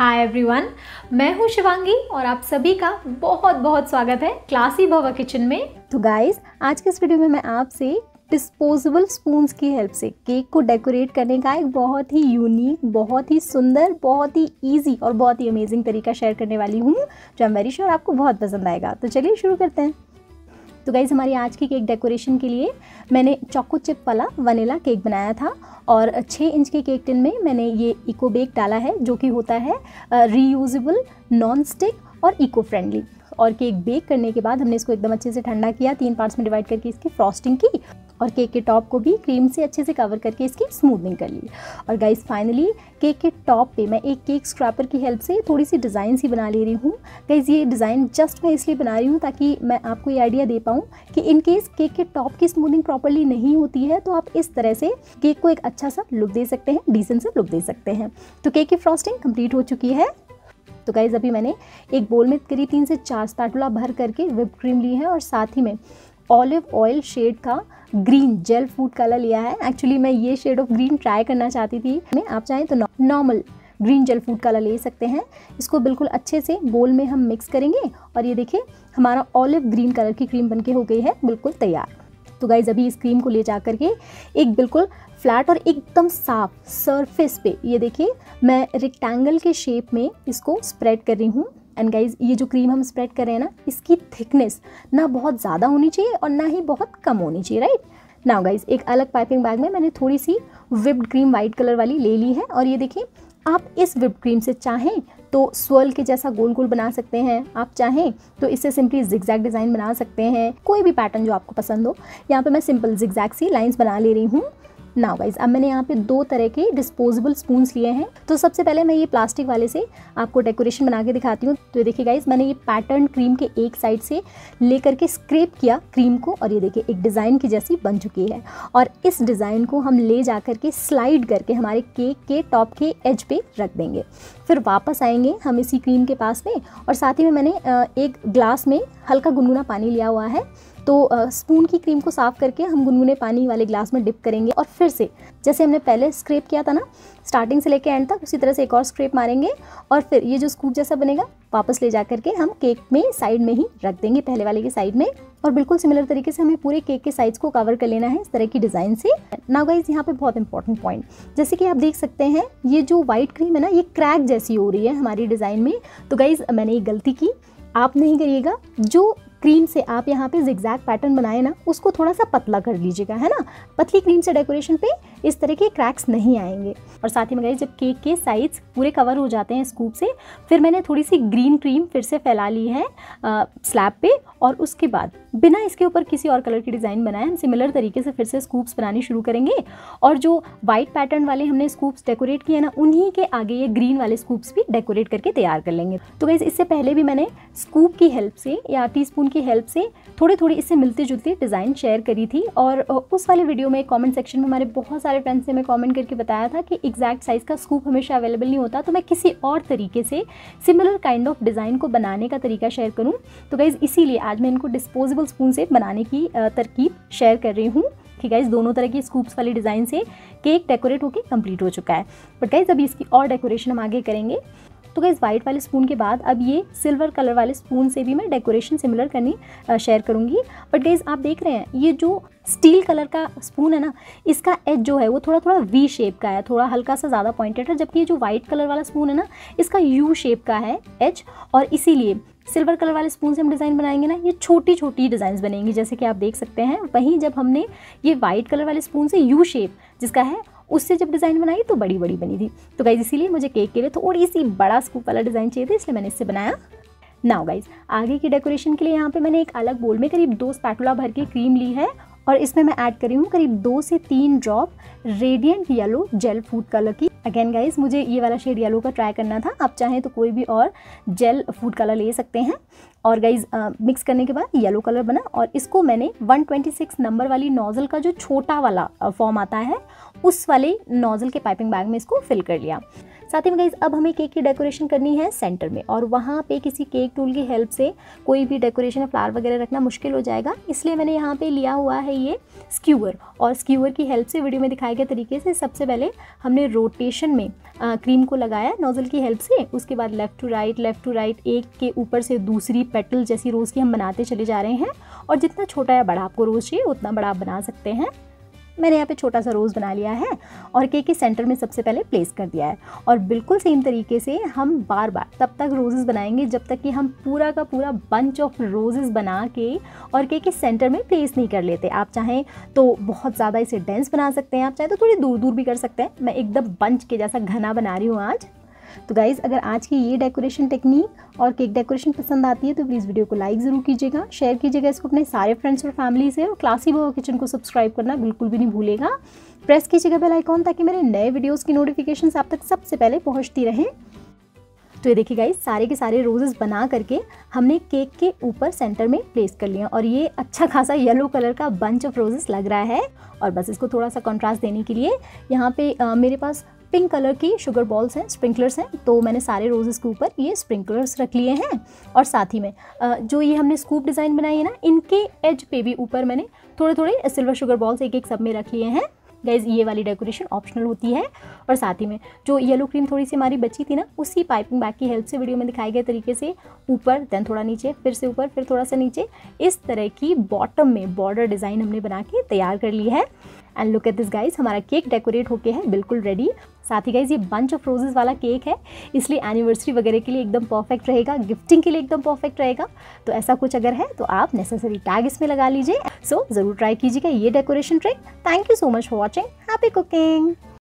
Hi everyone, मैं हूँ शिवांगी और आप सभी का बहुत बहुत स्वागत है क्लासी भवा किचन में। तो गाइस, आज के इस वीडियो में मैं आपसे डिस्पोजेबल स्पून्स की हेल्प से केक को डेकोरेट करने का एक बहुत ही यूनिक, बहुत ही सुंदर, बहुत ही इजी और बहुत ही अमेजिंग तरीका शेयर करने वाली हूँ, जो आई एम वेरी श्योर आपको बहुत पसंद आएगा। तो चलिए शुरू करते हैं। तो गाइज़, हमारी आज की केक डेकोरेशन के लिए मैंने चोको चिप वाला वनीला केक बनाया था और 6 इंच के केक टिन में मैंने ये इको बेक डाला है, जो कि होता है रीयूजेबल, नॉन स्टिक और इको फ्रेंडली। और केक बेक करने के बाद हमने इसको एकदम अच्छे से ठंडा किया, 3 पार्ट्स में डिवाइड करके इसकी फ्रॉस्टिंग की और केक के टॉप को भी क्रीम से अच्छे से कवर करके इसकी स्मूथनिंग कर ली। और गाइस, फाइनली केक के टॉप पे मैं एक केक स्क्रैपर की हेल्प से थोड़ी सी डिज़ाइन सी बना ले रही हूँ। गाइस, ये डिज़ाइन जस्ट मैं इसलिए बना रही हूँ ताकि मैं आपको ये आइडिया दे पाऊँ कि इन केस केक के टॉप की स्मूथनिंग प्रॉपरली नहीं होती है तो आप इस तरह से केक को एक अच्छा सा लुक दे सकते हैं, डिसेंट सा लुक दे सकते हैं। तो केक की फ्रॉस्टिंग कंप्लीट हो चुकी है। तो गाइज़, अभी मैंने एक बोल में करीब 3 से 4 स्पैटुला भर करके व्हिप्ड क्रीम ली है और साथ ही में ऑलिव ऑयल शेड का ग्रीन जेल फूड कलर लिया है। एक्चुअली मैं ये शेड ऑफ ग्रीन ट्राई करना चाहती थी। आप चाहें तो normal green gel food colour ले सकते हैं। इसको बिल्कुल अच्छे से बोल में हम मिक्स करेंगे और ये देखिए, हमारा ऑलिव ग्रीन कलर की क्रीम बनके हो गई है बिल्कुल तैयार। तो गाइज, अभी इस क्रीम को ले जा करके एक बिल्कुल फ्लैट और एकदम साफ सरफेस पे ये देखिए मैं रेक्टेंगल के शेप में इसको स्प्रेड कर रही हूँ। एंड गाइज, ये जो क्रीम हम स्प्रेड कर रहे हैं ना, इसकी थिकनेस ना बहुत ज़्यादा होनी चाहिए और ना ही बहुत कम होनी चाहिए, राइट। नाउ गाइज, एक अलग पाइपिंग बैग में मैंने थोड़ी सी व्हिप्ड क्रीम वाइट कलर वाली ले ली है और ये देखिए, आप इस व्हिप्ड क्रीम से चाहें तो स्वर्ल के जैसा गोल गोल बना सकते हैं, आप चाहें तो इससे सिंपली जिगजैग डिज़ाइन बना सकते हैं, कोई भी पैटर्न जो आपको पसंद हो। यहाँ पे मैं सिंपल जिगजैग सी लाइंस बना ले रही हूँ। नाउ गाइज, अब मैंने यहाँ पे 2 तरह के डिस्पोजेबल स्पून्स लिए हैं। तो सबसे पहले मैं ये प्लास्टिक वाले से आपको डेकोरेशन बना के दिखाती हूँ। तो ये देखिए गाइज, मैंने ये पैटर्न क्रीम के एक साइड से लेकर के स्क्रैप किया क्रीम को और ये देखिए एक डिज़ाइन की जैसी बन चुकी है। और इस डिज़ाइन को हम ले जा करके स्लाइड करके हमारे केक के टॉप के एज पे रख देंगे। फिर वापस आएंगे हम इसी क्रीम के पास में और साथ ही में मैंने एक ग्लास में हल्का गुनगुना पानी लिया हुआ है। तो स्पून की क्रीम को साफ़ करके हम गुनगुने पानी वाले ग्लास में डिप करेंगे और फिर से जैसे हमने पहले स्क्रैप किया था ना, स्टार्टिंग से लेके एंड तक, उसी तरह से एक और स्क्रैप मारेंगे और फिर ये जो स्कूप जैसा बनेगा वापस ले जा करके हम केक में साइड में ही रख देंगे, पहले वाले के साइड में। और बिल्कुल सिमिलर तरीके से हमें पूरे केक के साइड्स को कवर कर लेना है इस तरह की डिज़ाइन से। नाउ गाइस, यहाँ पे बहुत इंपॉर्टेंट पॉइंट, जैसे कि आप देख सकते हैं ये जो वाइट क्रीम है ना, ये क्रैक जैसी हो रही है हमारी डिज़ाइन में। तो गाइस, मैंने ये गलती की, आप नहीं करिएगा। जो क्रीम से आप यहाँ पे जिगजैग पैटर्न बनाए ना, उसको थोड़ा सा पतला कर लीजिएगा, है ना। पतली क्रीम से डेकोरेशन पे इस तरह के क्रैक्स नहीं आएंगे। और साथ ही में गाइस, जब केक के साइड्स पूरे कवर हो जाते हैं स्कूप से, फिर मैंने थोड़ी सी ग्रीन क्रीम फिर से फैला ली है स्लैब पे और उसके बाद बिना इसके ऊपर किसी और कलर की डिज़ाइन बनाए हम सिमिलर तरीके से फिर से स्कूप्स बनानी शुरू करेंगे। और जो वाइट पैटर्न वाले हमने स्कूप्स डेकोरेट किए ना, उन्हीं के आगे ये ग्रीन वाले स्कूप्स भी डेकोरेट करके तैयार कर लेंगे। तो गाइस, इससे पहले भी मैंने स्कूप की हेल्प से या टीस्पून की हेल्प से थोड़ी थोड़ी इससे मिलती जुलती डिज़ाइन शेयर करी थी। और उस वाले वीडियो में कमेंट सेक्शन में हमारे बहुत सारे फ्रेंड्स ने हमें कमेंट करके बताया था कि एग्जैक्ट साइज़ का स्कूप हमेशा अवेलेबल नहीं होता, तो मैं किसी और तरीके से सिमिलर काइंड ऑफ डिज़ाइन को बनाने का तरीका शेयर करूँ। तो गाइज़, इसीलिए आज मैं इनको डिस्पोजेबल स्पून से बनाने की तरकीब शेयर कर रही हूँ कि गाइज़, दोनों तरह की स्कूप्स वाली डिज़ाइन से केक डेकोरेट होकर कंप्लीट हो चुका है। बट गाइज़, अभी इसकी और डेकोरेशन हम आगे करेंगे। तो गाइस, वाइट वाले स्पून के बाद अब ये सिल्वर कलर वाले स्पून से भी मैं डेकोरेशन सिमिलर करनी शेयर करूँगी। बट गाइस, आप देख रहे हैं ये जो स्टील कलर का स्पून है ना, इसका एज जो है वो थोड़ा थोड़ा वी शेप का है, थोड़ा हल्का सा ज़्यादा पॉइंटेड है, जबकि ये जो वाइट कलर वाला स्पून है ना, इसका यू शेप का है एज। और इसीलिए सिल्वर कलर वाले स्पून से हम डिज़ाइन बनाएंगे ना, ये छोटी छोटी डिज़ाइंस बनेंगी, जैसे कि आप देख सकते हैं। वहीं जब हमने ये वाइट कलर वाले स्पून से यू शेप जिसका है, उससे जब डिज़ाइन बनाई तो बड़ी बड़ी बनी थी। तो गाइज, इसीलिए मुझे केक के लिए थोड़ी सी बड़ा स्कूप वाला डिज़ाइन चाहिए था, इसलिए मैंने इससे बनाया। नाउ गाइज, आगे की डेकोरेशन के लिए यहाँ पे मैंने एक अलग बोल में करीब 2 स्पैटुला भर के क्रीम ली है और इसमें मैं ऐड करी हूँ करीब 2 से 3 drop radiant yellow gel food colour की। अगेन गाइज, मुझे ये वाला शेड येलो का ट्राई करना था, आप चाहें तो कोई भी और जेल फूड कलर ले सकते हैं। और गाइज, मिक्स करने के बाद येलो कलर बना और इसको मैंने 126 नंबर वाली नोज़ल का जो छोटा वाला फॉर्म आता है, उस वाले नोज़ल के पाइपिंग बैग में इसको फिल कर लिया। साथ ही में गाइस अब हमें केक की डेकोरेशन करनी है सेंटर में, और वहाँ पे किसी केक टूल की हेल्प से कोई भी डेकोरेशन या फ्लावर वगैरह रखना मुश्किल हो जाएगा। इसलिए मैंने यहाँ पे लिया हुआ है ये स्क्यूअर, और स्क्यूअर की हेल्प से वीडियो में दिखाए गए तरीके से सबसे पहले हमने रोटेशन में क्रीम को लगाया नोजल की हेल्प से। उसके बाद लेफ़्ट टू राइट एक के ऊपर से दूसरी पेटल जैसी रोज़ की हम बनाते चले जा रहे हैं, और जितना छोटा या बड़ा आपको रोज़ चाहिए उतना बड़ा आप बना सकते हैं। मैंने यहाँ पे छोटा सा रोज़ बना लिया है और केक के सेंटर में सबसे पहले प्लेस कर दिया है। और बिल्कुल सेम तरीके से हम बार बार तब तक रोजेज़ बनाएंगे जब तक कि हम पूरा का पूरा बंच ऑफ रोजेज़ बना के और केक के सेंटर में प्लेस नहीं कर लेते। आप चाहें तो बहुत ज़्यादा इसे डेंस बना सकते हैं, आप चाहें तो थोड़ी दूर दूर भी कर सकते हैं। मैं एकदम बंच के जैसा घना बना रही हूँ आज। तो गाइज़ अगर आज की ये डेकोरेशन टेक्निक और केक डेकोरेशन पसंद आती है तो प्लीज़ वीडियो को लाइक ज़रूर कीजिएगा, शेयर कीजिएगा इसको अपने सारे फ्रेंड्स और फैमिली से, और क्लासी भोगा किचन को सब्सक्राइब करना बिल्कुल भी नहीं भूलेगा। प्रेस कीजिएगा बेल आइकॉन ताकि मेरे नए वीडियोज़ की नोटिफिकेशंस आप तक सबसे पहले पहुँचती रहें। तो ये देखिए गाइस सारे के सारे रोजेज़ बना करके हमने केक के ऊपर सेंटर में प्लेस कर लिया, और ये अच्छा खासा येलो कलर का बंच ऑफ रोजेज़ लग रहा है। और बस इसको थोड़ा सा कंट्रास्ट देने के लिए यहाँ पे मेरे पास पिंक कलर की शुगर बॉल्स हैं, स्प्रिंकलर्स हैं, तो मैंने सारे रोजेज़ के ऊपर ये स्प्रिंकलर्स रख लिए हैं। और साथ ही में जो ये हमने स्कूप डिज़ाइन बनाई है ना, इनके एज पे भी ऊपर मैंने थोड़े थोड़े सिल्वर शुगर बॉल्स एक एक सब में रख लिए हैं। गाइज ये वाली डेकोरेशन ऑप्शनल होती है। और साथ ही में जो येलो क्रीम थोड़ी सी हमारी बची थी ना, उसी पाइपिंग बैग की हेल्प से वीडियो में दिखाए गए तरीके से ऊपर देन थोड़ा नीचे, फिर से ऊपर, फिर थोड़ा सा नीचे, इस तरह की बॉटम में बॉर्डर डिज़ाइन हमने बना के तैयार कर ली है। And look at this guys, हमारा केक डेकोरेट होके है बिल्कुल रेडी। साथ ही गाइज ये बंच ऑफ रोजेज़ वाला केक है, इसलिए एनिवर्सरी वगैरह के लिए एकदम परफेक्ट रहेगा, गिफ्टिंग के लिए एकदम परफेक्ट रहेगा। तो ऐसा कुछ अगर है तो आप नेसेसरी टैग इसमें लगा लीजिए। सो ज़रूर ट्राई कीजिएगा ये decoration trick. Thank you so much for watching. Happy cooking.